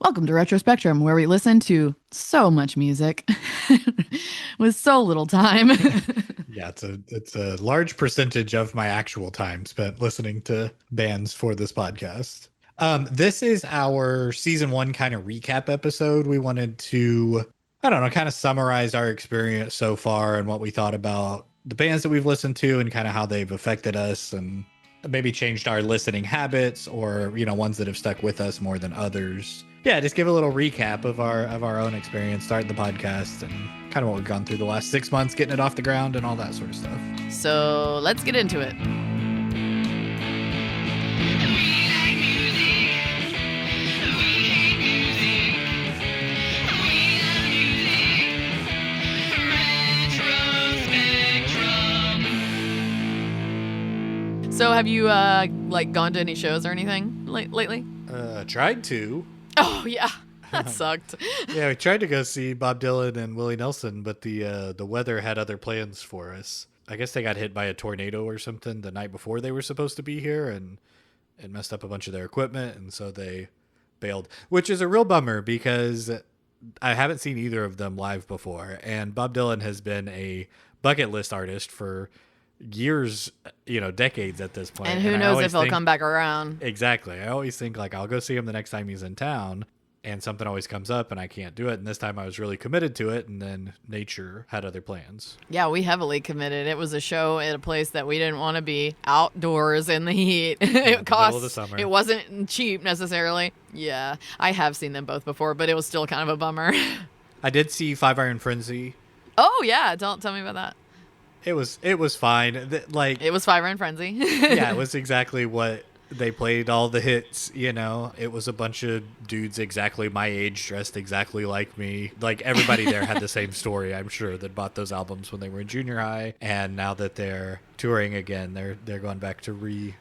Welcome to Retro Spectrum, where we listen to so much music with so little time. Yeah, it's a large percentage of my actual time spent listening to bands for this podcast. This is our season one kind of recap episode. We wanted to, I don't know, kind of summarize our experience so far and what we thought about the bands that we've listened to and kind of how they've affected us and maybe changed our listening habits or, ones that have stuck with us more than others. Yeah, just give a little recap of our own experience starting the podcast and kind of what we've gone through the last 6 months, getting it off the ground and all that sort of stuff. So let's get into it. So have you gone to any shows or anything lately? Tried to. Oh yeah, that sucked. Yeah, we tried to go see Bob Dylan and Willie Nelson, but the weather had other plans for us. I guess they got hit by a tornado or something the night before they were supposed to be here, and it messed up a bunch of their equipment, and so they bailed, which is a real bummer because I haven't seen either of them live before, and Bob Dylan has been a bucket list artist for years, decades at this point. And who knows if he'll come back around. Exactly. I always think I'll go see him the next time he's in town, and something always comes up and I can't do it. And this time I was really committed to it, and then nature had other plans. Yeah, we heavily committed. It was a show at a place that we didn't want to be, outdoors in the heat. It cost, middle of the summer. It wasn't cheap necessarily. Yeah, I have seen them both before, but it was still kind of a bummer. I did see Five Iron Frenzy. Oh yeah, tell me about that. It was fine. It was Five Iron Frenzy. Yeah, it was exactly what they played, all the hits. It was a bunch of dudes exactly my age, dressed exactly like me. Like everybody there had the same story, I'm sure, that bought those albums when they were in junior high, and now that they're touring again, they're going back to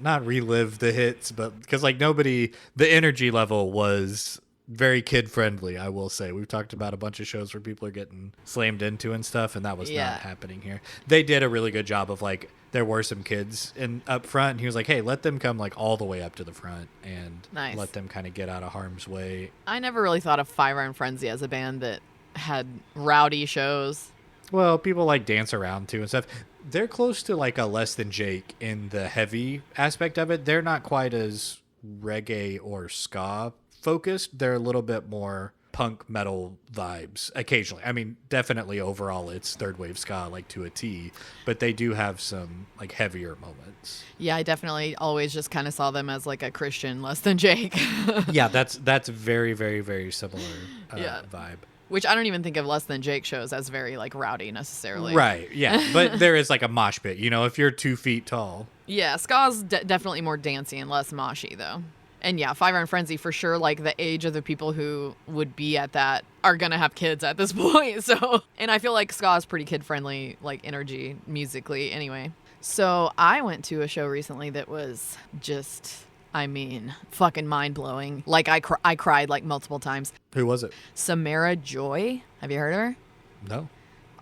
not relive the hits, but because the energy level was very kid friendly, I will say. We've talked about a bunch of shows where people are getting slammed into and stuff, and that was not happening here. They did a really good job of there were some kids up front, and he was like, hey, let them come all the way up to the front and let them kind of get out of harm's way. I never really thought of Five Iron Frenzy as a band that had rowdy shows. Well, people dance around too and stuff. They're close to a Less Than Jake in the heavy aspect of it. They're not quite as reggae or ska focused. They're a little bit more punk metal vibes occasionally. I mean, definitely overall it's third wave ska to a T, but they do have some heavier moments. Yeah, I definitely always just kind of saw them as a Christian Less Than Jake. Yeah, that's very, very, very similar vibe. Which I don't even think of Less Than Jake shows as very rowdy necessarily. Right, yeah. But there is a mosh pit, if you're 2 feet tall. Yeah, ska's definitely more dancey and less moshy though. And yeah, Five Iron Frenzy for sure, the age of the people who would be at that are going to have kids at this point. So, and I feel like ska is pretty kid-friendly, energy musically anyway. So I went to a show recently that was just, fucking mind-blowing. I cried multiple times. Who was it? Samara Joy. Have you heard of her? No.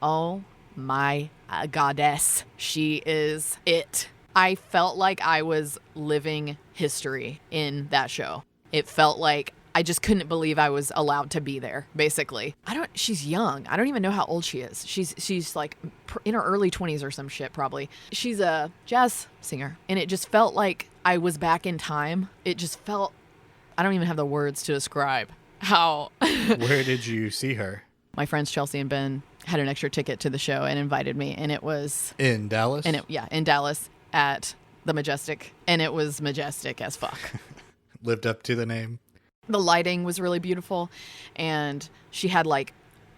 Oh my goddess. She is it. I felt like I was living history in that show. It felt like I just couldn't believe I was allowed to be there, basically. She's young. I don't even know how old she is. She's in her early 20s or some shit, probably. She's a jazz singer, and it just felt like I was back in time. It just felt, I don't even have the words to describe how. Where did you see her? My friends Chelsea and Ben had an extra ticket to the show and invited me, and it was in Dallas. In Dallas. At the Majestic, and it was majestic as fuck. Lived up to the name. The lighting was really beautiful, and she had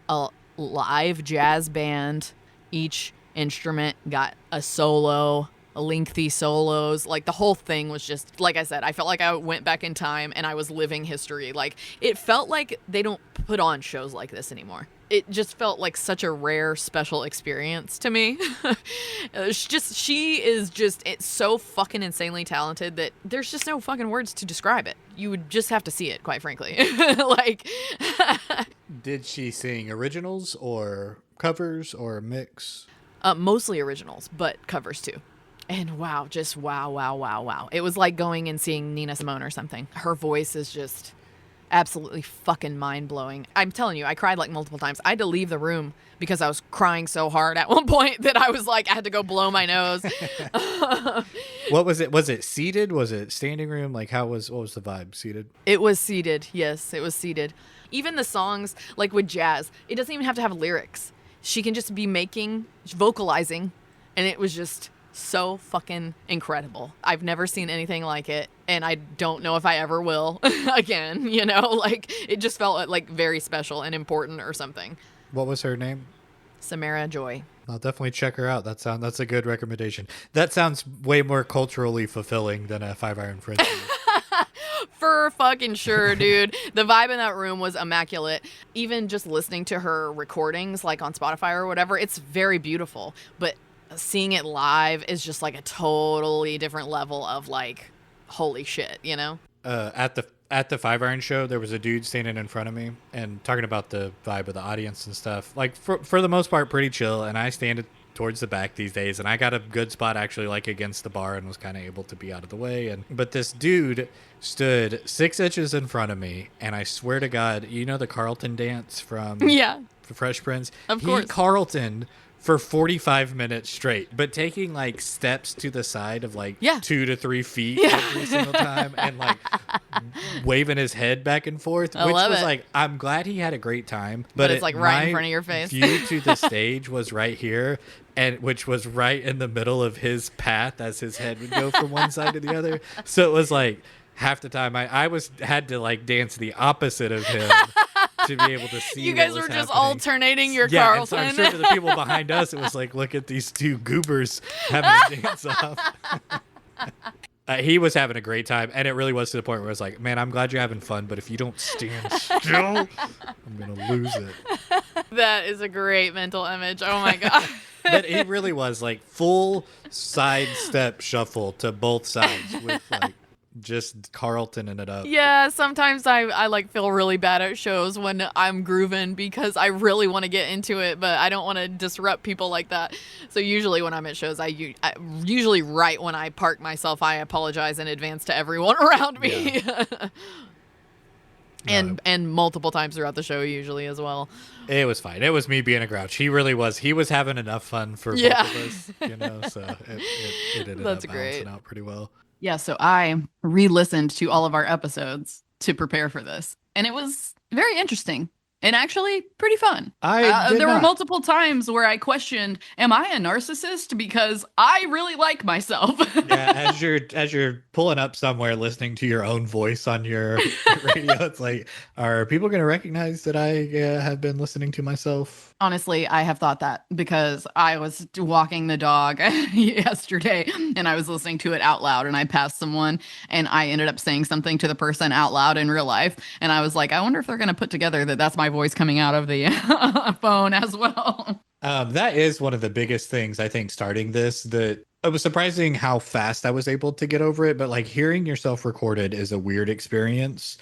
a live jazz band. Each instrument got a solo, lengthy solos. The whole thing was just, like I said, I felt like I went back in time and I was living history. It felt like they don't put on shows like this anymore. It just felt like such a rare, special experience to me. She is it's so fucking insanely talented that there's just no fucking words to describe it. You would just have to see it, quite frankly. Did she sing originals or covers or a mix? Mostly originals, but covers too. And wow, just wow. It was like going and seeing Nina Simone or something. Her voice is just Absolutely fucking mind-blowing. I'm telling you, I cried like multiple times. I had to leave the room because I was crying so hard at one point that I was like, I had to go blow my nose. What was it? Was it seated? Was it standing room? Like what was the vibe? Seated? It was seated. Yes, it was seated. Even the songs, like with jazz, it doesn't even have to have lyrics. She can just be vocalizing, and it was just so fucking incredible. I've never seen anything like it, and I don't know if I ever will again, you know? Like, it just felt like very special and important or something. What was her name? Samara Joy. I'll definitely check her out. That's a good recommendation. That sounds way more culturally fulfilling than a Five Iron Frenzy. For fucking sure, dude. The vibe in that room was immaculate. Even just listening to her recordings, like on Spotify or whatever, it's very beautiful. But seeing it live is just like a totally different level of like, holy shit, you know? At the Five Iron show, there was a dude standing in front of me and talking about the vibe of the audience and stuff. Like for the most part, pretty chill. And I stand towards the back these days, and I got a good spot actually, like against the bar, and was kind of able to be out of the way. But this dude stood 6 inches in front of me, and I swear to God, you know the Carlton dance from Yeah, Fresh Prince? of course. He Carlton for 45 minutes straight, but taking like steps to the side of like 2 to 3 feet every single time, and like waving his head back and forth, which was like, I'm glad he had a great time, but it's like right in front of your face. View to the stage was right here, and which was right in the middle of his path as his head would go from one side to the other. So it was like half the time I had to like dance the opposite of him to be able to see. You guys were just happening. alternating your Carlton. And so I'm sure to the people behind us, it was like, look at these two goobers having a dance off. He was having a great time, and it really was to the point where I was like, man, I'm glad you're having fun, but if you don't stand still, I'm going to lose it. That is a great mental image. Oh my God. But it really was like full sidestep shuffle to both sides with like just Carltoning it up. Yeah, sometimes I like feel really bad at shows when I'm grooving because I really want to get into it, but I don't want to disrupt people like that. So usually when I'm at shows, I usually right when I park myself, I apologize in advance to everyone around me. Yeah. And multiple times throughout the show usually as well. It was fine. It was me being a grouch. He really was. He was having enough fun for both of us, you know, so it ended up balancing out pretty well. Yeah, so I re-listened to all of our episodes to prepare for this, and it was very interesting and actually pretty fun. There were multiple times where I questioned, am I a narcissist? Because I really like myself. Yeah, as you're pulling up somewhere listening to your own voice on your radio, it's like, are people going to recognize that I have been listening to myself? Honestly, I have thought that because I was walking the dog yesterday and I was listening to it out loud, and I passed someone and I ended up saying something to the person out loud in real life. And I was like, I wonder if they're going to put together that that's my voice coming out of the phone as well. That is one of the biggest things, I think, starting this, that it was surprising how fast I was able to get over it. But like hearing yourself recorded is a weird experience.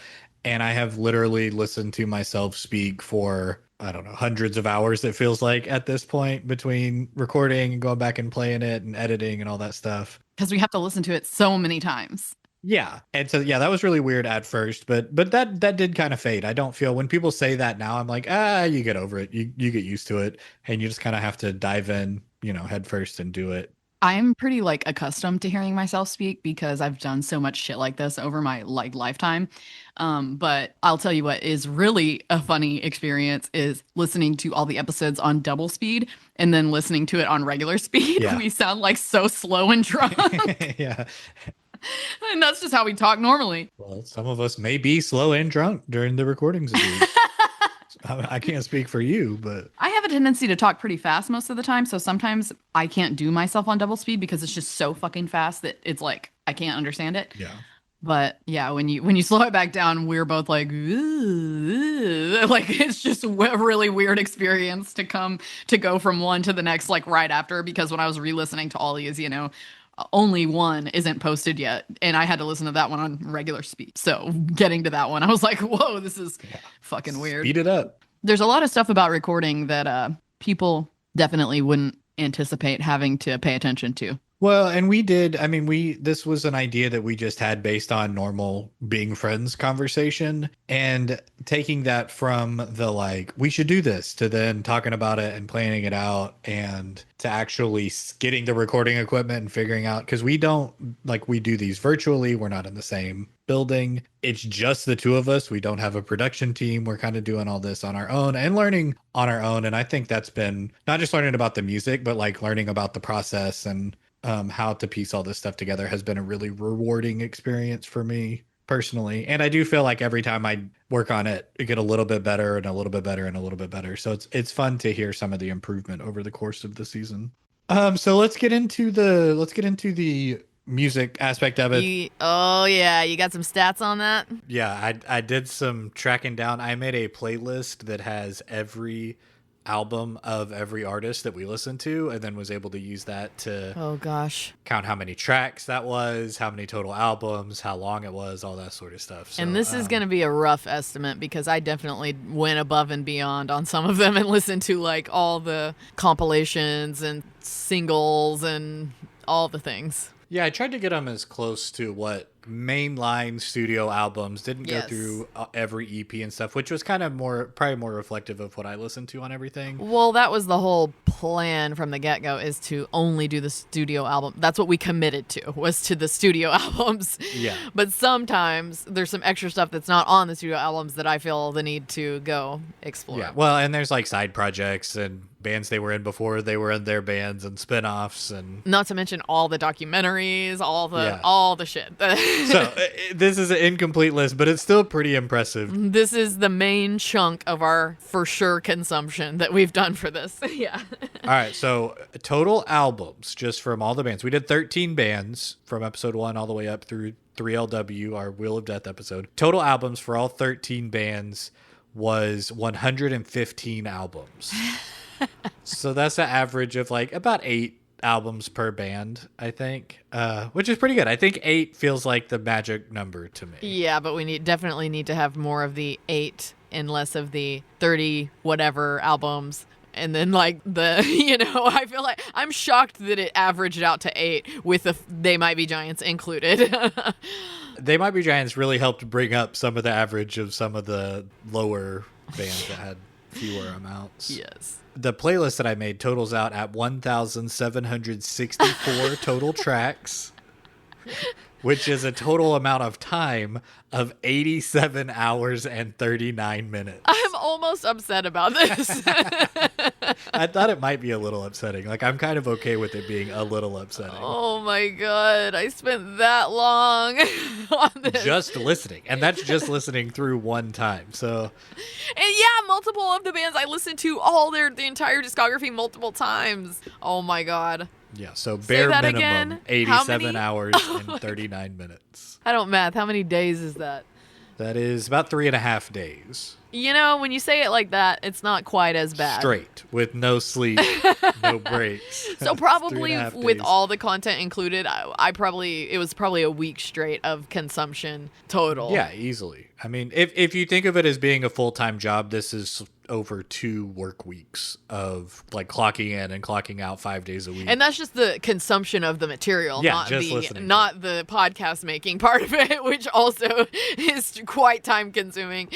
And I have literally listened to myself speak for, I don't know, hundreds of hours, it feels like at this point, between recording and going back and playing it and editing and all that stuff. Because we have to listen to it so many times. Yeah. And so, yeah, that was really weird at first, but that did kind of fade. I don't feel, when people say that now, I'm like, you get over it. You get used to it, and you just kind of have to dive in, you know, head first and do it. I'm pretty like accustomed to hearing myself speak because I've done so much shit like this over my like lifetime. But I'll tell you what is really a funny experience is listening to all the episodes on double speed and then listening to it on regular speed. Yeah. We sound like so slow and drunk. Yeah. And that's just how we talk normally. Well, some of us may be slow and drunk during the recordings of these. I can't speak for you, but I have a tendency to talk pretty fast most of the time. So sometimes I can't do myself on double speed because it's just so fucking fast that it's like I can't understand it. Yeah. But yeah, when you slow it back down, we're both like, like it's just a really weird experience to go from one to the next, like right after, because when I was re-listening to all these, you know, only one isn't posted yet, and I had to listen to that one on regular speed. So getting to that one, I was like, whoa, this is fucking weird. Speed it up. There's a lot of stuff about recording that people definitely wouldn't anticipate having to pay attention to. Well, and we did, I mean, this was an idea that we just had based on normal being friends conversation, and taking that from the like, we should do this, to then talking about it and planning it out, and to actually getting the recording equipment and figuring out, because we don't, like, we do these virtually, we're not in the same building. It's just the two of us. We don't have a production team. We're kind of doing all this on our own and learning on our own. And I think that's been not just learning about the music, but like learning about the process and how to piece all this stuff together has been a really rewarding experience for me personally. And I do feel like every time I work on it, it get a little bit better and a little bit better and a little bit better. So it's fun to hear some of the improvement over the course of the season. So let's get into the music aspect of it. Oh yeah, you got some stats on that? Yeah, I did some tracking down. I made a playlist that has every album of every artist that we listened to, and then was able to use that to Oh gosh. count how many tracks that was, how many total albums, how long it was, all that sort of stuff. So, And this is going to be a rough estimate because I definitely went above and beyond on some of them and listened to like all the compilations and singles and all the things. yeah, I tried to get them as close to what mainline studio albums didn't go Yes. through every EP and stuff, which was kind of probably more reflective of what I listened to on everything. Well, that was the whole plan from the get-go, is to only do the studio album. That's what we committed to, was to the studio albums. Yeah. But sometimes there's some extra stuff that's not on the studio albums that I feel the need to go explore. Yeah, well, and there's like side projects and bands they were in before they were in their bands and spin-offs, and Not to mention all the documentaries, all the shit. so this is an incomplete list, but it's still pretty impressive. This is the main chunk of our for sure consumption that we've done for this. Yeah. All right, so total albums just from all the bands. We did 13 bands from episode 1 all the way up through 3LW, our Wheel of Death episode. Total albums for all 13 bands was 115 albums. So that's an average of like about 8 albums per band, I think, which is pretty good. I think 8 feels like the magic number to me. Yeah, but we definitely need to have more of the 8 and less of the 30 whatever albums. And then like I feel like I'm shocked that it averaged out to 8 with the They Might Be Giants included. They Might Be Giants really helped bring up some of the average of some of the lower bands that had fewer amounts. Yes. The playlist that I made totals out at 1,764 total tracks, which is a total amount of time of 87 hours and 39 minutes. I'm almost upset about this. I thought it might be a little upsetting. Like, I'm kind of okay with it being a little upsetting. Oh my god, I spent that long on this. Just listening. And that's just listening through one time. So, And yeah, multiple of the bands I listened to the entire discography multiple times. Oh my god. yeah. So, bare that minimum, again. How 87 many? hours and 39 minutes. I don't math. How many days is that? That is about 3.5 days. You know, when you say it like that, it's not quite as bad. Straight, with no sleep, no breaks. So probably 3.5 with days. all the content included, it was probably a week straight of consumption total. Yeah, easily. I mean, if you think of it as being a full-time job, this is over 2 work weeks of like clocking in and clocking out 5 days a week. And that's just the consumption of the material, Yeah, not just listening to not the podcast making part of it, which also is quite time consuming.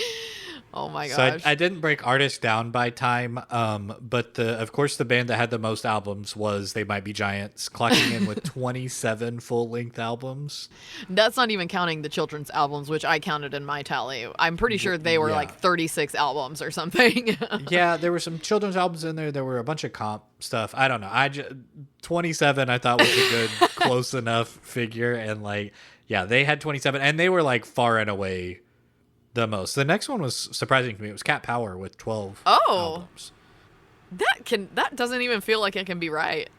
Oh my gosh. So I didn't break artists down by time, but of course the band that had the most albums was They Might Be Giants, clocking in with 27 full-length albums. That's not even counting the children's albums, which I counted in my tally. I'm pretty sure they were Yeah. like 36 albums or something. Yeah, there were some children's albums in there. There were a bunch of comp stuff. I don't know. 27 I thought was a good close enough figure, and like, yeah, they had 27, and they were like far and away the most. The next one was surprising to me. It was Cat Power with 12 Oh. albums. That doesn't even feel like it can be right.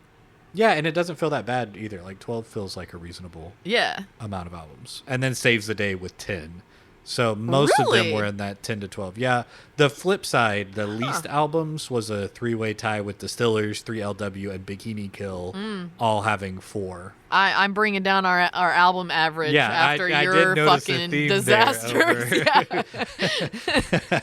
Yeah, and it doesn't feel that bad either. Like 12 feels like a reasonable Yeah. amount of albums. And then Saves the Day with 10. So most of Really? them were in that 10 to 12. Yeah. The flip side, the least albums was a 3-way tie with Distillers, 3LW, and Bikini Kill, all having 4 I'm bringing down our album average Yeah, after I your did notice a fucking theme disasters. there Yeah.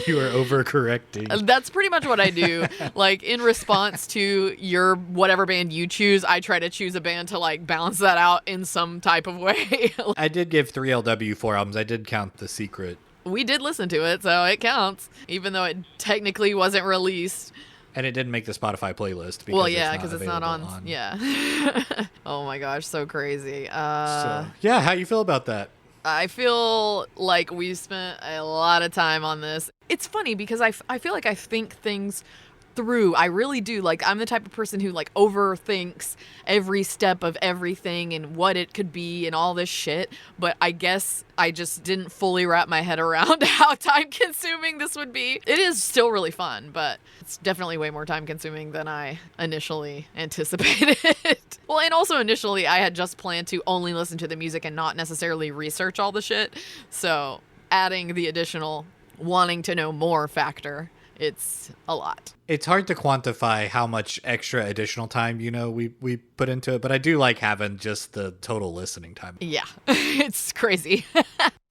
You were overcorrecting. That's pretty much what I do. Like in response to your whatever band you choose, I try to choose a band to like balance that out in some type of way. I did give 3LW 4 albums. I did count The Secret. We did listen to it, so it counts, even though it technically wasn't released. And it didn't make the Spotify playlist. Because Well, yeah, because it's not on. available Yeah. Oh my gosh, so crazy. So, yeah, how you feel about that? I feel like we spent a lot of time on this. It's funny because I feel like I think things through. I really do. Like, I'm the type of person who like overthinks every step of everything and what it could be and all this shit. But I guess I just didn't fully wrap my head around how time consuming this would be. It is still really fun, but it's definitely way more time consuming than I initially anticipated. Well, and also initially I had just planned to only listen to the music and not necessarily research all the shit. So adding the additional wanting to know more factor, it's a lot. It's hard to quantify how much extra additional time, we put into it, but I do like having just the total listening time. Yeah, it's crazy.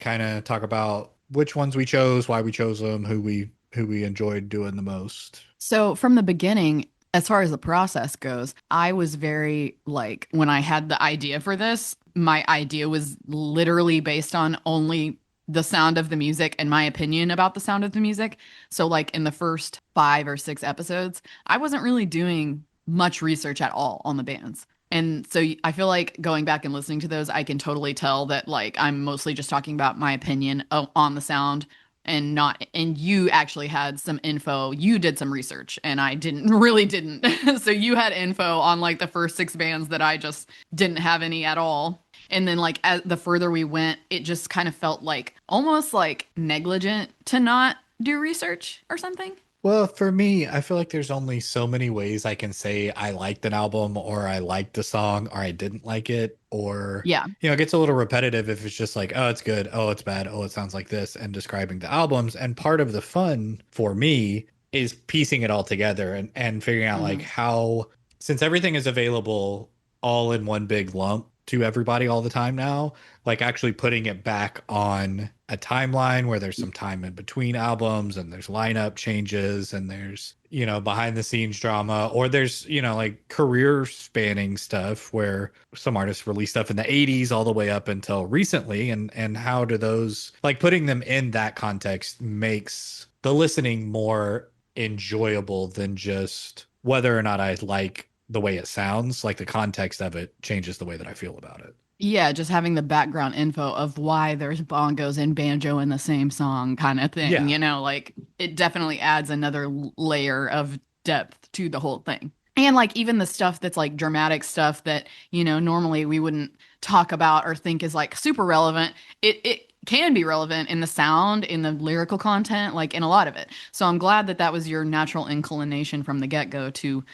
Kind of talk about which ones we chose, why we chose them, who we enjoyed doing the most. So from the beginning, as far as the process goes, I was very like, when I had the idea for this, my idea was literally based on only the sound of the music and my opinion about the sound of the music. So like in the first 5 or 6 episodes, I wasn't really doing much research at all on the bands. And so I feel like going back and listening to those, I can totally tell that like I'm mostly just talking about my opinion on the sound and you actually had some info. You did some research and I didn't. So you had info on like the first 6 bands that I just didn't have any at all. And then like as the further we went, it just kind of felt like almost like negligent to not do research or something. Well, for me, I feel like there's only so many ways I can say I liked an album or I liked the song or I didn't like it, or, Yeah. It gets a little repetitive if it's just like, oh, it's good. Oh, it's bad. Oh, it sounds like this, and describing the albums. And part of the fun for me is piecing it all together and figuring out like how, since everything is available all in one big lump to everybody all the time now, like actually putting it back on a timeline where there's some time in between albums and there's lineup changes and there's, behind the scenes drama, or there's, like career spanning stuff where some artists release stuff in the 80s all the way up until recently. And how do those, like putting them in that context makes the listening more enjoyable than just whether or not I like the way it sounds. Like the context of it changes the way that I feel about it. Yeah, just having the background info of why there's bongos and banjo in the same song kind of thing, Yeah. like it definitely adds another layer of depth to the whole thing. And like even the stuff that's like dramatic stuff that, normally we wouldn't talk about or think is like super relevant, it can be relevant in the sound, in the lyrical content, like in a lot of it. So I'm glad that was your natural inclination from the get-go to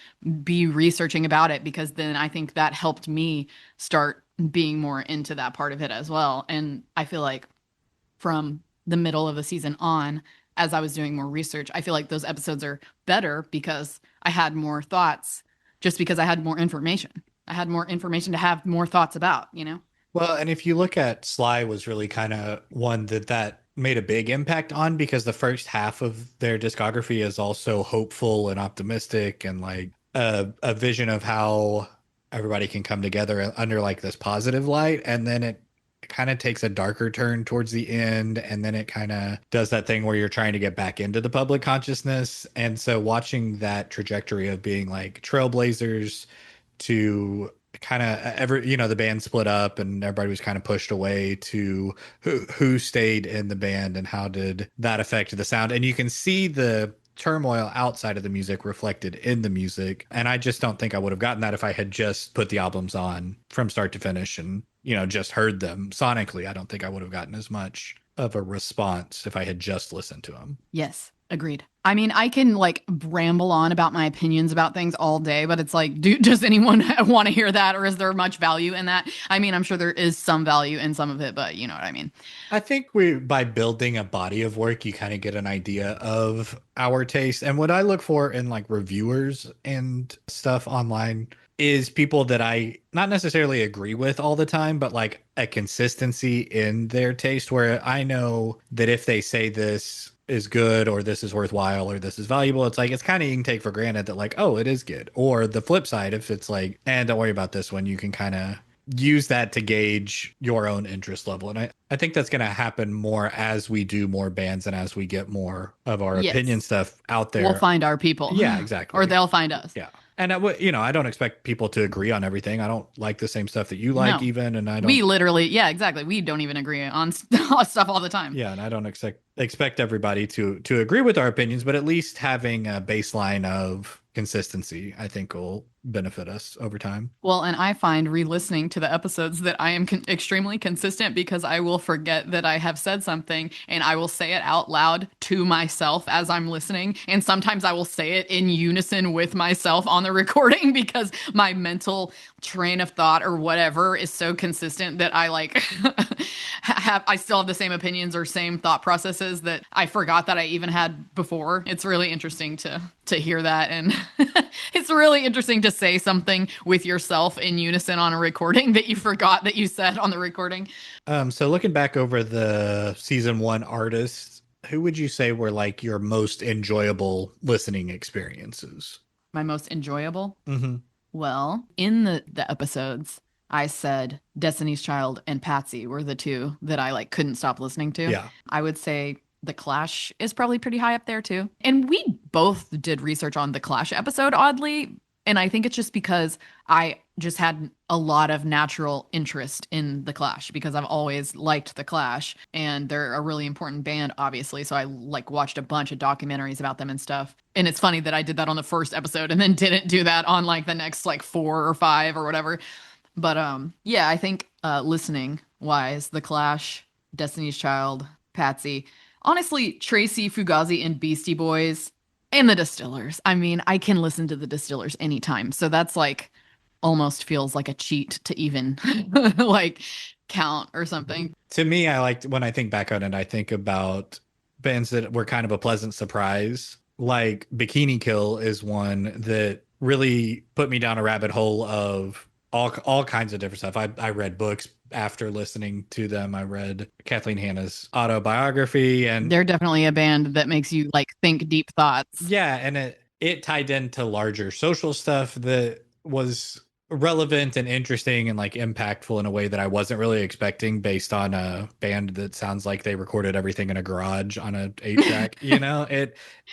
be researching about it, because then I think that helped me start being more into that part of it as well. And I feel like from the middle of the season on, as I was doing more research, I feel like those episodes are better because I had more thoughts, just because I had more information. I had more information to have more thoughts about, Well, and if you look at Sly was really kind of one that made a big impact on, because the first half of their discography is also hopeful and optimistic and like a vision of how everybody can come together under like this positive light. And then it kind of takes a darker turn towards the end. And then it kind of does that thing where you're trying to get back into the public consciousness. And so watching that trajectory of being like trailblazers to kind of the band split up and everybody was kind of pushed away to who stayed in the band and how did that affect the sound. And you can see the turmoil outside of the music reflected in the music. And I just don't think I would have gotten that if I had just put the albums on from start to finish and, just heard them sonically. I don't think I would have gotten as much of a response if I had just listened to them. Yes, agreed. I mean, I can like ramble on about my opinions about things all day, but it's like, does anyone want to hear that, or is there much value in that? I mean, I'm sure there is some value in some of it, but you know what I mean? I think by building a body of work, you kind of get an idea of our taste. And what I look for in like reviewers and stuff online is people that I not necessarily agree with all the time, but like a consistency in their taste where I know that if they say this is good or this is worthwhile or this is valuable, it's like it's kind of you can take for granted that like, oh, it is good. Or the flip side, if it's like, and don't worry about this one, you can kind of use that to gauge your own interest level. And I think that's going to happen more as we do more bands and as we get more of our Yes. opinion stuff out there. We'll find our people. Yeah, exactly. Or they'll find us. Yeah. And I don't expect people to agree on everything. I don't like the same stuff that you like, No. even, and I don't. We literally, yeah, exactly. We don't even agree on stuff all the time. Yeah, and I don't expect everybody to agree with our opinions, but at least having a baseline of consistency, I think, will benefit us over time. Well, and I find re-listening to the episodes that I am extremely consistent because I will forget that I have said something and I will say it out loud to myself as I'm listening. And sometimes I will say it in unison with myself on the recording because my mental train of thought or whatever is so consistent that I like I still have the same opinions or same thought processes that I forgot that I even had before. It's really interesting to hear that, and it's really interesting to say something with yourself in unison on a recording that you forgot that you said on the recording. So looking back over the season 1 artists, who would you say were like your most enjoyable listening experiences? My most enjoyable? Mm-hmm. Well, in the episodes, I said Destiny's Child and Patsy were the two that I like couldn't stop listening to. Yeah. I would say The Clash is probably pretty high up there too. And we both did research on the Clash episode, oddly. And I think it's just because I just had a lot of natural interest in the Clash because I've always liked the Clash and they're a really important band, obviously. So I like watched a bunch of documentaries about them and stuff. And it's funny that I did that on the first episode and then didn't do that on like the next like 4 or 5 or whatever. But yeah, I think listening wise, the Clash, Destiny's Child, Patsy, honestly, Tracy, Fugazi, and Beastie Boys, and the Distillers. I mean, I can listen to the Distillers anytime. So that's like almost feels like a cheat to even like count or something. To me, I liked when I think back on it, I think about bands that were kind of a pleasant surprise. Like Bikini Kill is one that really put me down a rabbit hole of all kinds of different stuff. I read books after listening to them. I read Kathleen Hanna's autobiography, and They're definitely a band that makes you like think deep thoughts. yeah, and it tied into larger social stuff that was relevant and interesting and like impactful in a way that I wasn't really expecting based on a band that sounds like they recorded everything in a garage on a 8-track.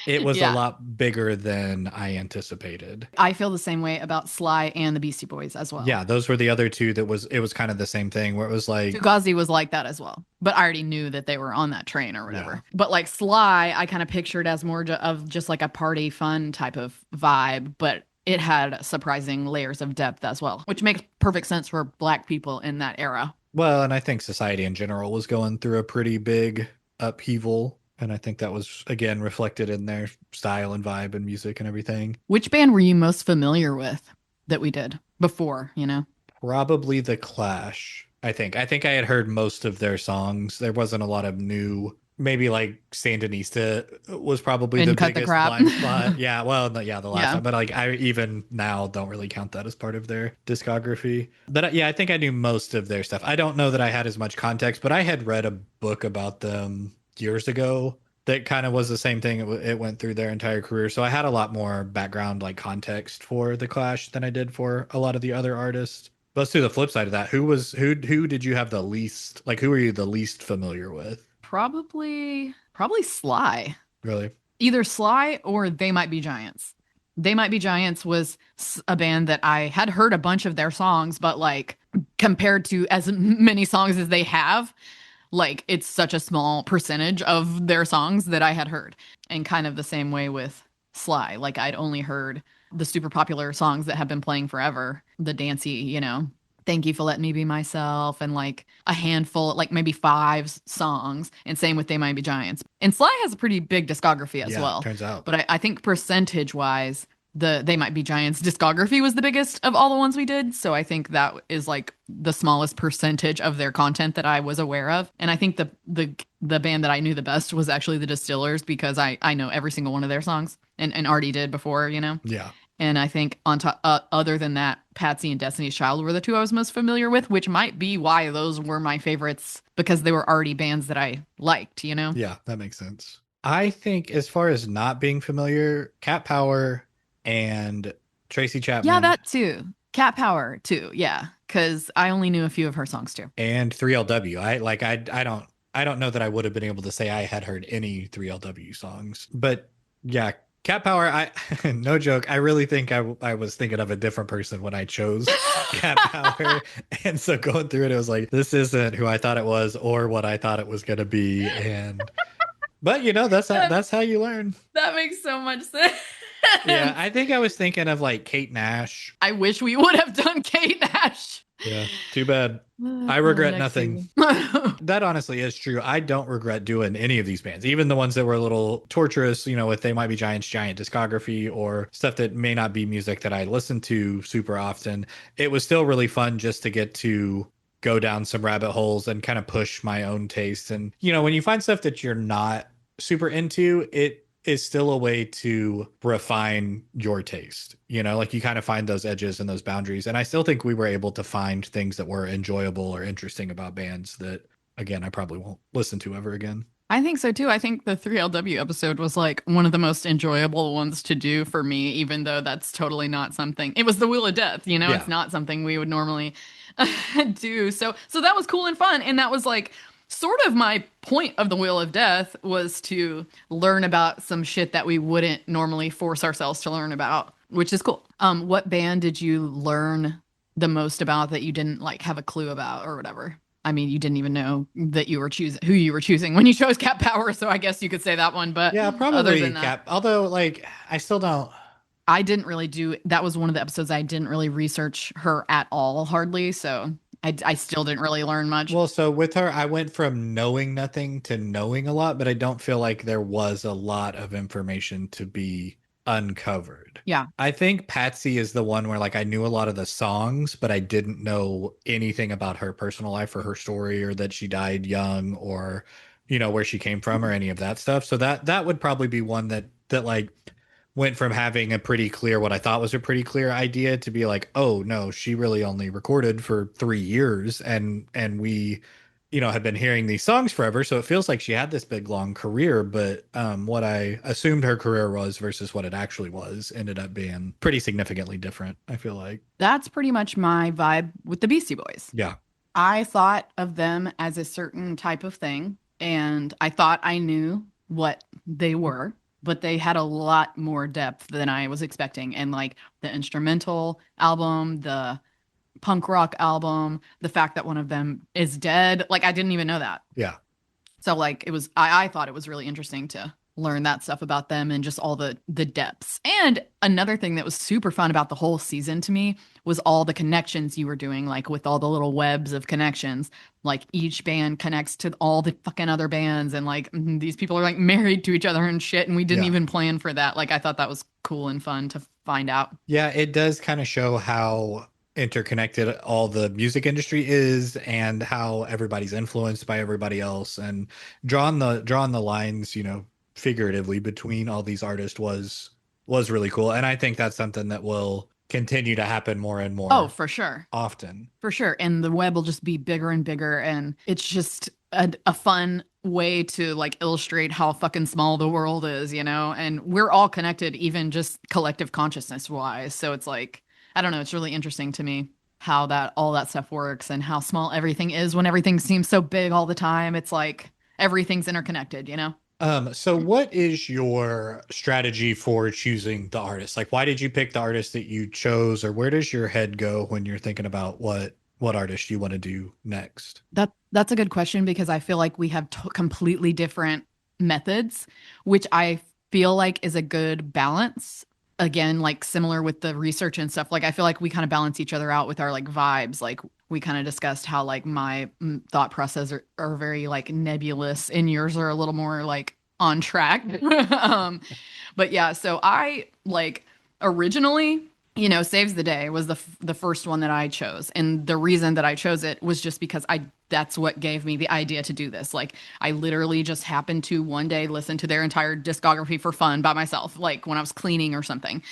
It was a Yeah. lot bigger than I anticipated. I feel the same way about Sly and the Beastie Boys as well. Yeah, those were the other two that it was kind of the same thing where it was like Fugazi was like that as well, but I already knew that they were on that train or whatever. Yeah. But like Sly, I kind of pictured as more of just like a party fun type of vibe, but it had surprising layers of depth as well, which makes perfect sense for Black people in that era. well, and I think society in general was going through a pretty big upheaval. And I think that was, again, reflected in their style and vibe and music and everything. Which band were you most familiar with that we did before, you know? Probably The Clash, I think. I think I had heard most of their songs. There wasn't a lot of new, maybe like Sandinista was probably And the Cut the biggest Crap. blind spot. Yeah, well, the last Yeah. one. But like I even now don't really count that as part of their discography. But yeah, I think I knew most of their stuff. I don't know that I had as much context, but I had read a book about them years ago that kind of was the same thing. It went through their entire career. So I had a lot more background, like context for The Clash than I did for a lot of the other artists. But let's do the flip side of that. Who did you have the least, like who were you the least familiar with? Probably Sly. Really? Either Sly or They Might Be Giants. They Might Be Giants was a band that I had heard a bunch of their songs, but like compared to as many songs as they have, like it's such a small percentage of their songs that I had heard. And kind of the same way with Sly. Like I'd only heard the super popular songs that have been playing forever, the dancey, Thank You for Letting Me Be Myself, and like a handful, like maybe 5 songs. And same with They Might Be Giants. And Sly has a pretty big discography as well. Turns out. But I think percentage wise, the They Might Be Giants discography was the biggest of all the ones we did. So I think that is like the smallest percentage of their content that I was aware of. And I think the band that I knew the best was actually the Distillers because I know every single one of their songs and already did before, Yeah. And I think on top, other than that, Patsy and Destiny's Child were the two I was most familiar with, which might be why those were my favorites because they were already bands that I liked, you know? Yeah, that makes sense. I think as far as not being familiar, Cat Power and Tracy Chapman. Yeah, that too. Cat Power too. Yeah, because I only knew a few of her songs too. And 3LW. I don't know that I would have been able to say I had heard any 3LW songs, but yeah, Cat Power. I no joke. I really think I was thinking of a different person when I chose Cat Power, and so going through it, it was like this isn't who I thought it was or what I thought it was going to be, and but that's how you learn. That makes so much sense. Yeah, I think I was thinking of like Kate Nash. I wish we would have done Kate Nash. Yeah, too bad. I regret nothing. That honestly is true. I don't regret doing any of these bands, even the ones that were a little torturous, if They Might Be Giants giant discography or stuff that may not be music that I listen to super often. It was still really fun just to get to go down some rabbit holes and kind of push my own taste. And, when you find stuff that you're not super into, it is still a way to refine your taste. Like you kind of find those edges and those boundaries. And I still think we were able to find things that were enjoyable or interesting about bands that, again, I probably won't listen to ever again. I think so too. I think the 3LW episode was like one of the most enjoyable ones to do for me, even though that's totally not something. It was the Wheel of Death, Yeah. It's not something we would normally do. So that was cool and fun. And that was like sort of my point of the Wheel of Death was to learn about some shit that we wouldn't normally force ourselves to learn about, which is cool. What band did you learn the most about that you didn't like have a clue about or whatever? I mean, you didn't even know that you were choosing who you were choosing when you chose Cat Power, so I guess you could say that one. But yeah, probably other than Cat. that, although, like, I still don't. I didn't really do. That was one of the episodes I didn't really research her at all, hardly. So I still didn't really learn much. Well, so with her, I went from knowing nothing to knowing a lot, but I don't feel like there was a lot of information to be uncovered. Yeah. I think Patsy is the one where like I knew a lot of the songs, but I didn't know anything about her personal life or her story or that she died young or where she came from or any of that stuff. So that would probably be one that like went from having a pretty clear, what I thought was a pretty clear idea to be like, oh no, she really only recorded for 3 years and we had been hearing these songs forever. So it feels like she had this big long career, but what I assumed her career was versus what it actually was ended up being pretty significantly different, I feel like. That's pretty much my vibe with the Beastie Boys. Yeah. I thought of them as a certain type of thing, and I thought I knew what they were, but they had a lot more depth than I was expecting. And like the instrumental album, the punk rock album, the fact that one of them is dead, like I didn't even know that. Yeah. So like it was, I thought it was really interesting to learn that stuff about them and just all the depths. And another thing that was super fun about the whole season to me was all the connections you were doing, like with all the little webs of connections. Like each band connects to all the fucking other bands, and like these people are like married to each other and shit, and we didn't even plan for that. Like I thought that was cool and fun to find out. Yeah, it does kind of show how interconnected all the music industry is and how everybody's influenced by everybody else, and drawing the lines, figuratively between all these artists was really cool. And I think that's something that will continue to happen more and more. Oh, for sure. Often. For sure. And the web will just be bigger and bigger. And it's just a fun way to like illustrate how fucking small the world is, and we're all connected, even just collective consciousness wise. So it's like, I don't know. It's really interesting to me how all that stuff works and how small everything is when everything seems so big all the time. It's like everything's interconnected, So what is your strategy for choosing the artist? Like, why did you pick the artist that you chose, or where does your head go when you're thinking about what artist you want to do next? That's a good question, because I feel like we have completely different methods, which I feel like is a good balance. Again, like similar with the research and stuff, like I feel like we kind of balance each other out with our like vibes. Like we kind of discussed how like my thought process are very like nebulous and yours are a little more like on track. But yeah, so I like originally, Saves the Day was the first one that I chose. And the reason that I chose it was just because I that's what gave me the idea to do this. Like, I literally just happened to one day listen to their entire discography for fun by myself, like when I was cleaning or something.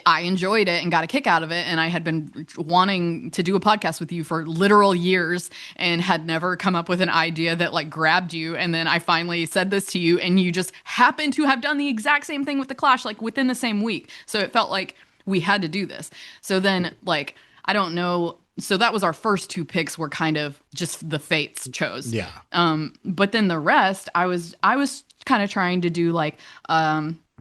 I enjoyed it and got a kick out of it. And I had been wanting to do a podcast with you for literal years and had never come up with an idea that like grabbed you. And then I finally said this to you, and you just happened to have done the exact same thing with The Clash, like within the same week. So it felt like we had to do this. So then, like, I don't know. So that was our first two picks, were kind of just the fates chose. Yeah. But then the rest, I was kind of trying to do like,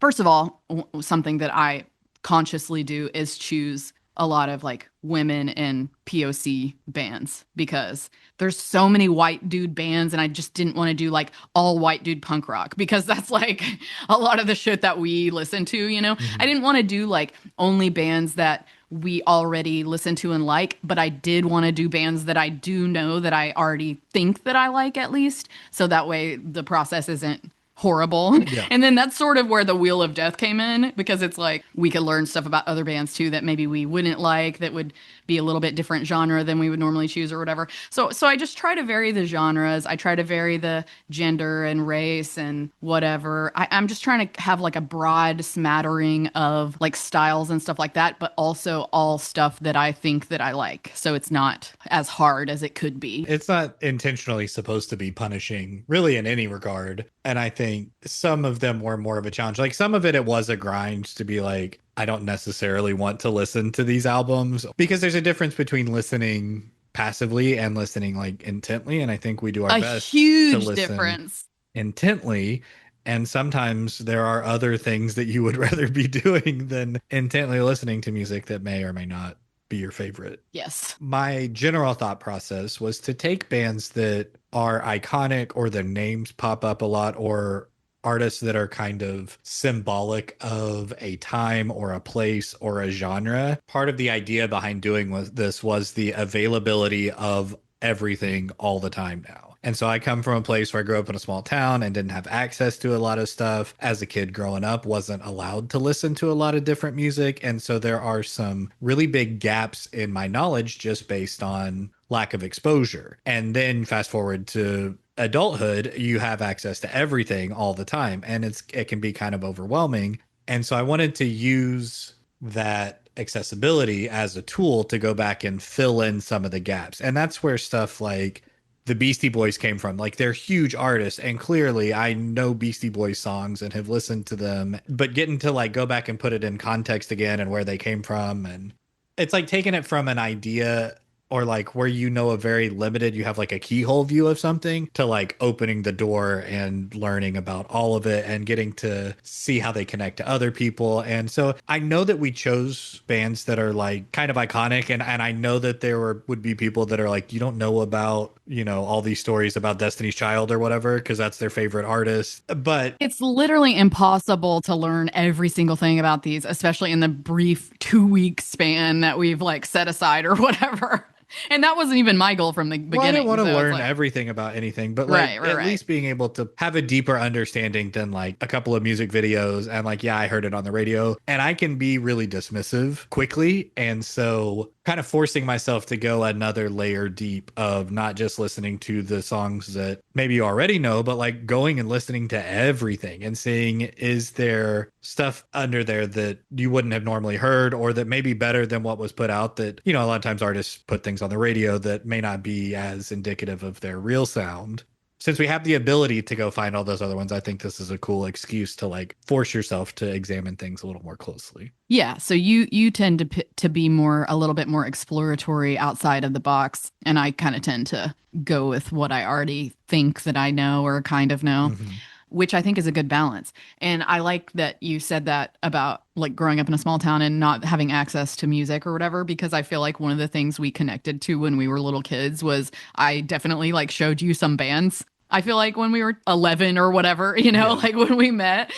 first of all, something that I consciously do is choose a lot of like women and POC bands, because there's so many white dude bands, and I just didn't want to do like all white dude punk rock, because that's like a lot of the shit that we listen to, you know. I didn't want to do like only bands that we already listen to and like, but I did want to do bands that I do know that I already think that I like, at least, so that way the process isn't horrible. Yeah. And then that's sort of where the Wheel of Death came in, because it's like we could learn stuff about other bands too that maybe we wouldn't like, that would be a little bit different genre than we would normally choose or whatever. So I just try to vary the genres. I try to vary the gender and race and whatever. I'm just trying to have like a broad smattering of like styles and stuff like that, but also all stuff that I think that I like. So it's not as hard as it could be. It's not intentionally supposed to be punishing, really, in any regard. And I think some of them were more of a challenge. Like some of it was a grind to be like, I don't necessarily want to listen to these albums, because there's a difference between listening passively and listening like intently. And I think we do our best to huge listen difference intently. And sometimes there are other things that you would rather be doing than intently listening to music that may or may not be your favorite. Yes. My general thought process was to take bands that are iconic, or their names pop up a lot, or artists that are kind of symbolic of a time or a place or a genre. Part of the idea behind doing this was the availability of everything all the time now. And so I come from a place where I grew up in a small town and didn't have access to a lot of stuff. As a kid growing up, wasn't allowed to listen to a lot of different music. And so there are some really big gaps in my knowledge just based on lack of exposure. And then fast forward to adulthood, you have access to everything all the time, and it can be kind of overwhelming. And so I wanted to use that accessibility as a tool to go back and fill in some of the gaps. And that's where stuff like the Beastie Boys came from. Like, they're huge artists, and clearly I know Beastie Boys songs and have listened to them, but getting to like go back and put it in context again and where they came from, and it's like taking it from an idea, or like where you know a very limited, you have like a keyhole view of something, to like opening the door and learning about all of it and getting to see how they connect to other people. And so I know that we chose bands that are like kind of iconic, and I know that there would be people that are like, you don't know about, you know, all these stories about Destiny's Child or whatever, because that's their favorite artist. But it's literally impossible to learn every single thing about these, especially in the brief 2-week span that we've like set aside or whatever. And that wasn't even my goal from the beginning. Well, I didn't want to so learn like, everything about anything, but like at least being able to have a deeper understanding than like a couple of music videos and like, yeah, I heard it on the radio, and I can be really dismissive quickly. And so kind of forcing myself to go another layer deep of not just listening to the songs that maybe you already know, but like going and listening to everything and seeing, is there stuff under there that you wouldn't have normally heard, or that may be better than what was put out, that, you know, a lot of times artists put things on the radio that may not be as indicative of their real sound. Since we have the ability to go find all those other ones, I think this is a cool excuse to like force yourself to examine things a little more closely. Yeah, so you tend to be a little bit more exploratory outside of the box, and I kind of tend to go with what I already think that I know or kind of know. Mm-hmm. Which I think is a good balance. And I like that you said that about like growing up in a small town and not having access to music or whatever, because I feel like one of the things we connected to when we were little kids was I definitely like showed you some bands. I feel like when we were 11 or whatever, you know, like when we met.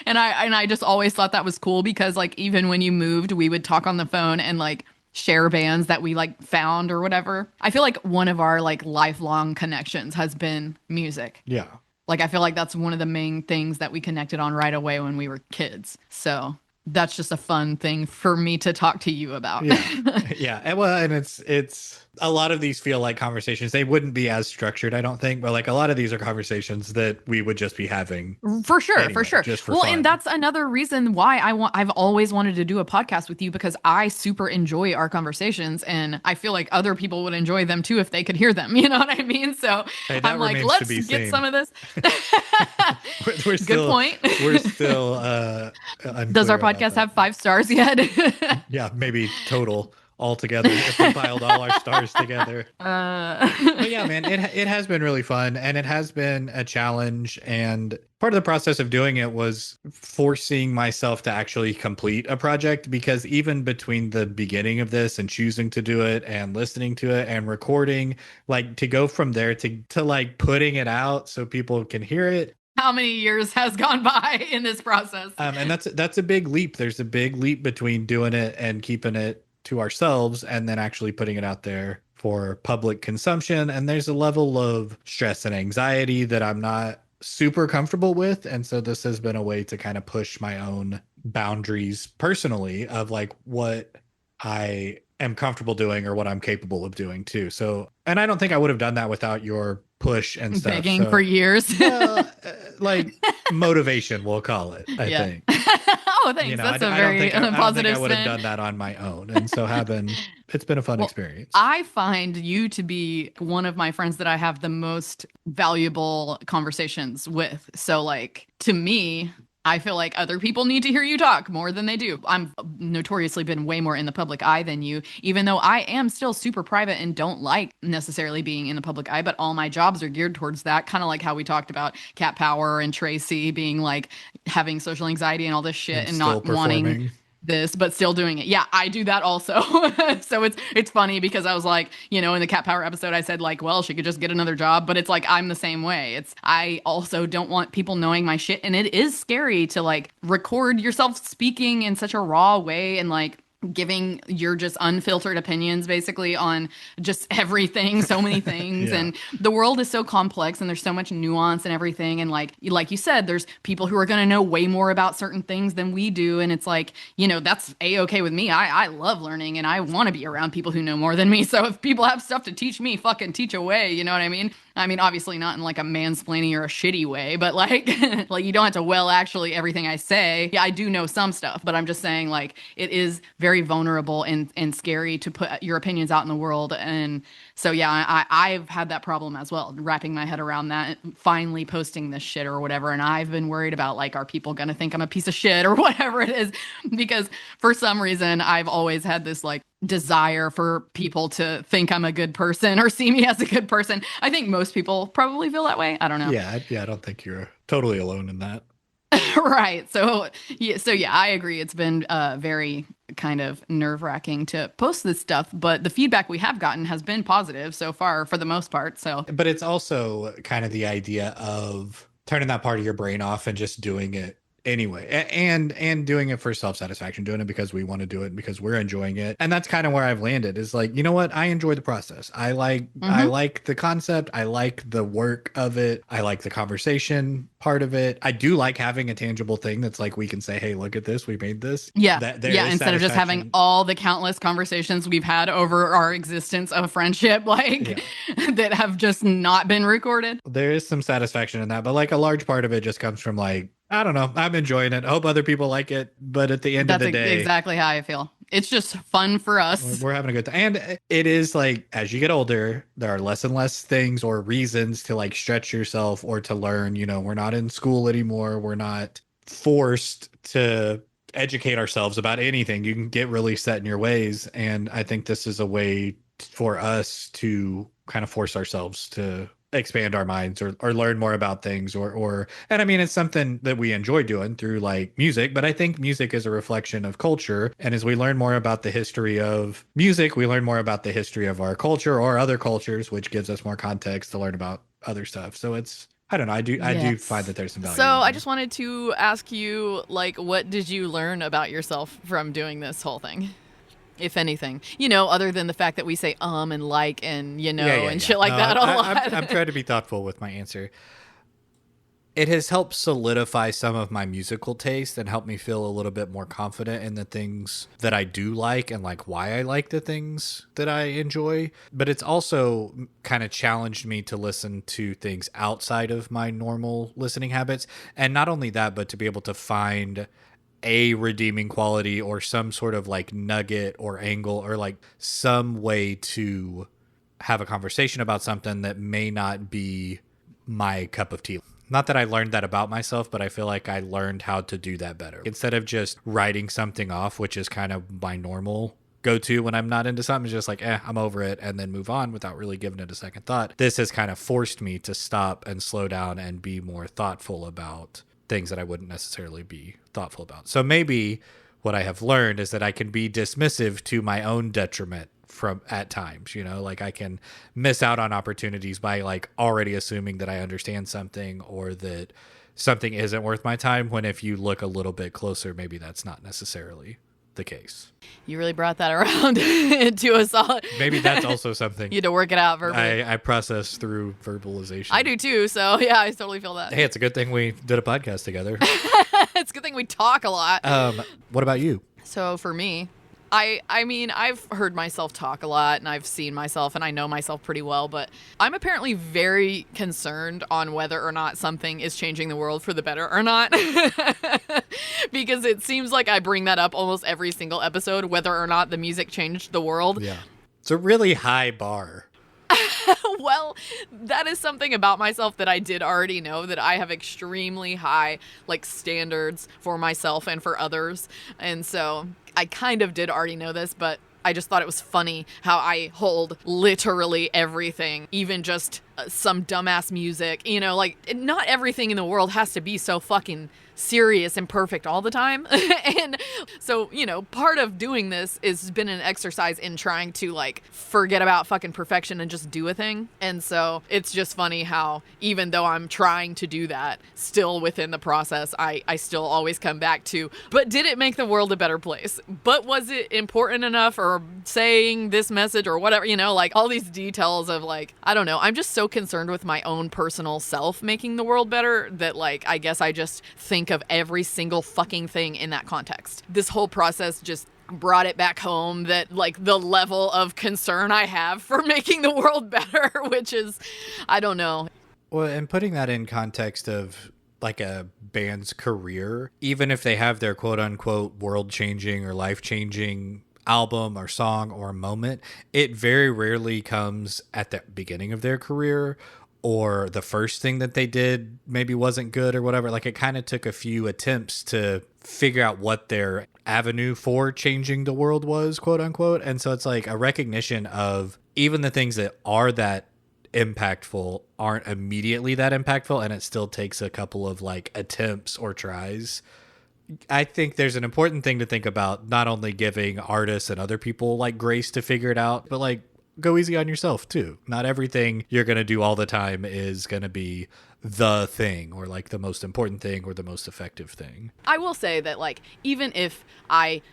and I just always thought that was cool, because like even when you moved, we would talk on the phone and like share bands that we like found or whatever. I feel like one of our like lifelong connections has been music. Yeah. Like, I feel like that's one of the main things that we connected on right away when we were kids. So that's just a fun thing for me to talk to you about. Yeah. And well, and it's a lot of these feel like conversations. They wouldn't be as structured, I don't think, but like a lot of these are conversations that we would just be having For sure, anyway, for sure. just for Well, fun. and that's another reason why I've always wanted to do a podcast with you, because I super enjoy our conversations, and I feel like other people would enjoy them too if they could hear them. You know what I mean? So Hey, that I'm like, remains to let's be get seen. some of this. We're Good still, point. we're still Does our unclear about podcast that. have 5 stars yet? Yeah, maybe total altogether if we piled all our stars together. But yeah, man, it has been really fun, and it has been a challenge, and part of the process of doing it was forcing myself to actually complete a project, because even between the beginning of this and choosing to do it and listening to it and recording, like to go from there to like putting it out so people can hear it. How many years has gone by in this process? And that's a big leap. There's a big leap between doing it and keeping it to ourselves and then actually putting it out there for public consumption. And there's a level of stress and anxiety that I'm not super comfortable with. And so this has been a way to kind of push my own boundaries personally of like what I am comfortable doing or what I'm capable of doing too. So, and I don't think I would have done that without your push and stuff. Begging So, for years. well, like motivation, we'll call it, I Yeah. think. Oh, thanks. You know, That's a I don't very think I don't think positive I would have spin. done that on my own. And so it's been a fun Well, experience. I find you to be one of my friends that I have the most valuable conversations with. So, like, to me, I feel like other people need to hear you talk more than they do. I'm notoriously been way more in the public eye than you, even though I am still super private and don't like necessarily being in the public eye, but all my jobs are geared towards that. Kind of like how we talked about Cat Power and Tracy being like having social anxiety and all this shit and still not wanting performing. this but still doing it. Yeah, I do that also. So it's funny because I was like, you know, in the Cat Power episode I said like, well, she could just get another job, but it's like I'm the same way. It's I also don't want people knowing my shit, and it is scary to like record yourself speaking in such a raw way and like giving your just unfiltered opinions basically on just everything, so many things. Yeah. And the world is so complex and there's so much nuance and everything, and like you said, there's people who are going to know way more about certain things than we do, and it's like, you know, that's a-okay with me. I love learning and I want to be around people who know more than me. So if people have stuff to teach me, fucking teach away, you know what I mean? I mean, obviously not in like a mansplaining or a shitty way, but like like you don't have to actually everything I say. Yeah, I do know some stuff, but I'm just saying like it is very vulnerable and scary to put your opinions out in the world. And so yeah, I've had that problem as well, wrapping my head around that, finally posting this shit or whatever. And I've been worried about like, are people gonna think I'm a piece of shit or whatever it is? Because for some reason I've always had this like desire for people to think I'm a good person or see me as a good person. I think most people probably feel that way. I don't know. Yeah, I don't think you're totally alone in that. Right. So yeah, I agree. It's been very kind of nerve-wracking to post this stuff, but the feedback we have gotten has been positive so far for the most part. So But it's also kind of the idea of turning that part of your brain off and just doing it anyway, and doing it for self-satisfaction, doing it because we want to do it because we're enjoying it. And that's kind of where I've landed, is like, you know what, I enjoy the process. I like the concept, I like the work of it, I like the conversation part of it. I do like having a tangible thing that's like, we can say, hey, look at this, we made this. yeah, There yeah. is Instead of just having satisfaction. all the countless conversations we've had over our existence of friendship, like that have just not been recorded. There is some satisfaction in that, but like a large part of it just comes from like, I don't know, I'm enjoying it. I hope other people like it, but at the end of That's the day, exactly how I feel. It's just fun for us. we're having a good time. And it is like, as you get older, there are less and less things or reasons to like stretch yourself or to learn. You know, we're not in school anymore. We're not forced to educate ourselves about anything. You can get really set in your ways. And I think this is a way for us to kind of force ourselves to expand our minds or learn more about things or and I mean, it's something that we enjoy doing through like music, but I think music is a reflection of culture, and as we learn more about the history of music, we learn more about the history of our culture or other cultures, which gives us more context to learn about other stuff. So it's, I don't know, I do Yes. find that there's some value So in I it. just wanted to ask you, like, what did you learn about yourself from doing this whole thing? If anything, you know, other than the fact that we say and like and you know and shit like No, that a lot. I'm trying to be thoughtful with my answer. it has helped solidify some of my musical taste and help me feel a little bit more confident in the things that I do like and like why I like the things that I enjoy. But it's also kind of challenged me to listen to things outside of my normal listening habits. And not only that, but to be able to find a redeeming quality or some sort of like nugget or angle or like some way to have a conversation about something that may not be my cup of tea. Not that I learned that about myself, but I feel like I learned how to do that better. Instead of just writing something off, which is kind of my normal go-to when I'm not into something, it's just like, I'm over it, and then move on without really giving it a second thought. This has kind of forced me to stop and slow down and be more thoughtful about things that I wouldn't necessarily be thoughtful about. So maybe what I have learned is that I can be dismissive to my own detriment from at times, like I can miss out on opportunities by like already assuming that I understand something or that something isn't worth my time, when if you look a little bit closer, maybe that's not necessarily the case. You really brought that around into a solid. Maybe that's also something You had to work it out verbally. I process through verbalization. I do too, so yeah, I totally feel that. Hey, it's a good thing we did a podcast together. It's a good thing we talk a lot. What about you? So for me, I mean, I've heard myself talk a lot and I've seen myself and I know myself pretty well, but I'm apparently very concerned on whether or not something is changing the world for the better or not. Because it seems like I bring that up almost every single episode, whether or not the music changed the world. Yeah. It's a really high bar. Well, that is something about myself that I did already know, that I have extremely high like standards for myself and for others. And so I kind of did already know this, but I just thought it was funny how I hold literally everything, even just some dumbass music, like not everything in the world has to be so fucking serious and perfect all the time. And so, part of doing this has been an exercise in trying to like forget about fucking perfection and just do a thing. And so it's just funny how even though I'm trying to do that, still within the process, I still always come back to, but did it make the world a better place? But was it important enough, or saying this message or whatever, like all these details of like, I don't know. I'm just so concerned with my own personal self making the world better that like, I guess I just think of every single fucking thing in that context. This whole process just brought it back home that like the level of concern I have for making the world better, which is, I don't know. Well, and putting that in context of like a band's career, even if they have their quote unquote world changing or life changing album or song or moment, it very rarely comes at the beginning of their career, or the first thing that they did maybe wasn't good or whatever. Like it kind of took a few attempts to figure out what their avenue for changing the world was, quote unquote. And so it's like a recognition of even the things that are that impactful aren't immediately that impactful, and it still takes a couple of like attempts or tries. I think there's an important thing to think about, not only giving artists and other people like grace to figure it out, but like go easy on yourself too. Not everything you're going to do all the time is going to be the thing or like the most important thing or the most effective thing. I will say that like, even if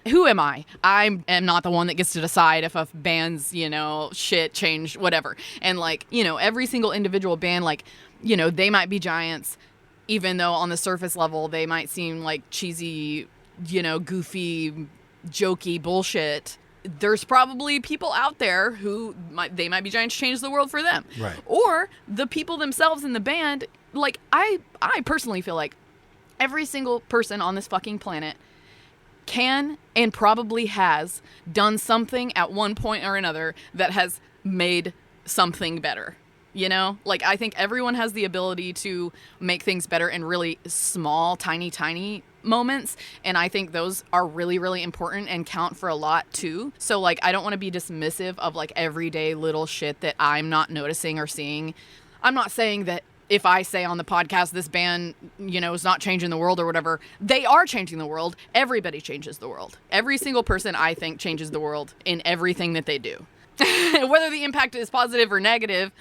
who am I? I am not the one that gets to decide if a band's, shit changed, whatever. And like, every single individual band, like, they might be giants, even though on the surface level they might seem like cheesy, goofy, jokey bullshit. There's probably people out there who might be giants, change the world for them. Right. Or the people themselves in the band. Like I personally feel like every single person on this fucking planet can and probably has done something at one point or another that has made something better. Like I think everyone has the ability to make things better in really small, tiny moments. And I think those are really, really important and count for a lot too. So like, I don't want to be dismissive of like everyday little shit that I'm not noticing or seeing. I'm not saying that if I say on the podcast, this band, is not changing the world or whatever, they are changing the world. Everybody changes the world. Every single person, I think, changes the world in everything that they do. Whether the impact is positive or negative,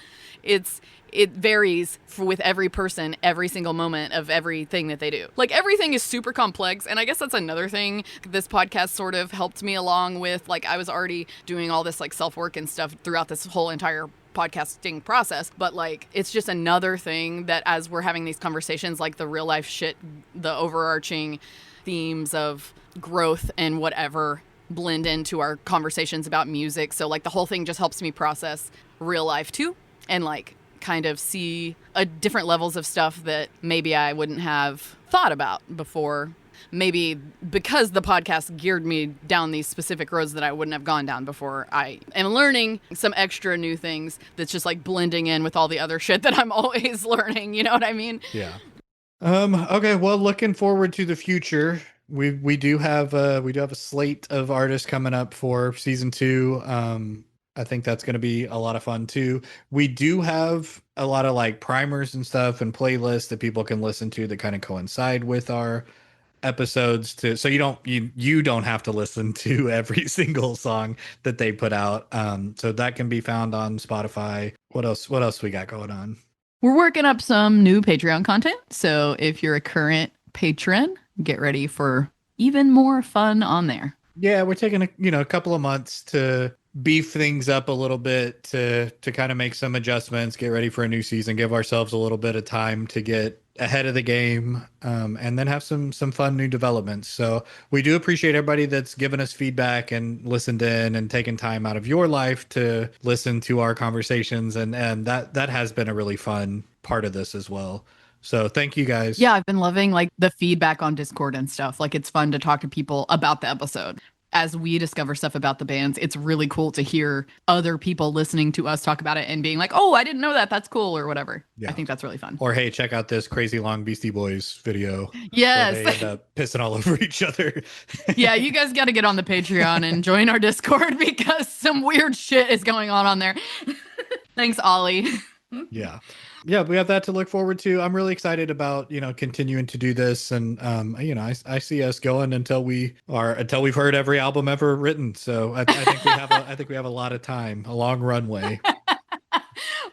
it varies with every person, every single moment of everything that they do. Like everything is super complex. And I guess that's another thing this podcast sort of helped me along with. Like I was already doing all this like self-work and stuff throughout this whole entire podcasting process, but like it's just another thing that as we're having these conversations, like the real life shit, the overarching themes of growth and whatever blend into our conversations about music. So like the whole thing just helps me process real life too, and like kind of see different levels of stuff that maybe I wouldn't have thought about before. Maybe because the podcast geared me down these specific roads that I wouldn't have gone down before. I am learning some extra new things that's just like blending in with all the other shit that I'm always learning. You know what I mean? Yeah. Okay. Well, looking forward to the future. We do have a slate of artists coming up for season 2. I think that's going to be a lot of fun too. We do have a lot of like primers and stuff and playlists that people can listen to that kind of coincide with our episodes too. So you don't have to listen to every single song that they put out. So that can be found on Spotify. What else we got going on? We're working up some new Patreon content. So if you're a current patron, get ready for even more fun on there. Yeah, we're taking a couple of months to beef things up a little bit to kind of make some adjustments, get ready for a new season, give ourselves a little bit of time to get ahead of the game, and then have some fun new developments. So we do appreciate everybody that's given us feedback and listened in and taken time out of your life to listen to our conversations, and that has been a really fun part of this as well. So thank you guys. Yeah, I've been loving like the feedback on Discord and stuff. Like it's fun to talk to people about the episode. As we discover stuff about the bands, it's really cool to hear other people listening to us talk about it and being like, oh, I didn't know that. That's cool or whatever. Yeah. I think that's really fun. Or, hey, check out this crazy long Beastie Boys video. Yes. Where they end up pissing all over each other. Yeah, you guys got to get on the Patreon and join our Discord because some weird shit is going on there. Thanks, Ollie. Yeah, we have that to look forward to. I'm really excited about continuing to do this, and I see us going until we've heard every album ever written. So I think we have a lot of time, a long runway.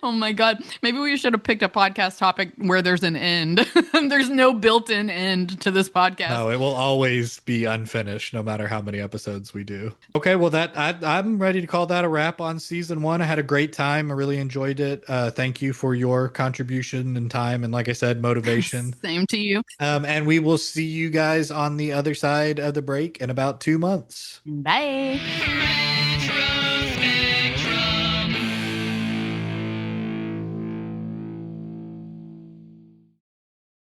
Oh my God. Maybe we should have picked a podcast topic where there's an end. There's no built-in end to this podcast. No, it will always be unfinished, no matter how many episodes we do. Okay, well, I'm ready to call that a wrap on season 1. I had a great time. I really enjoyed it. Thank you for your contribution and time, and like I said, motivation. Same to you. And we will see you guys on the other side of the break in about 2 months. Bye.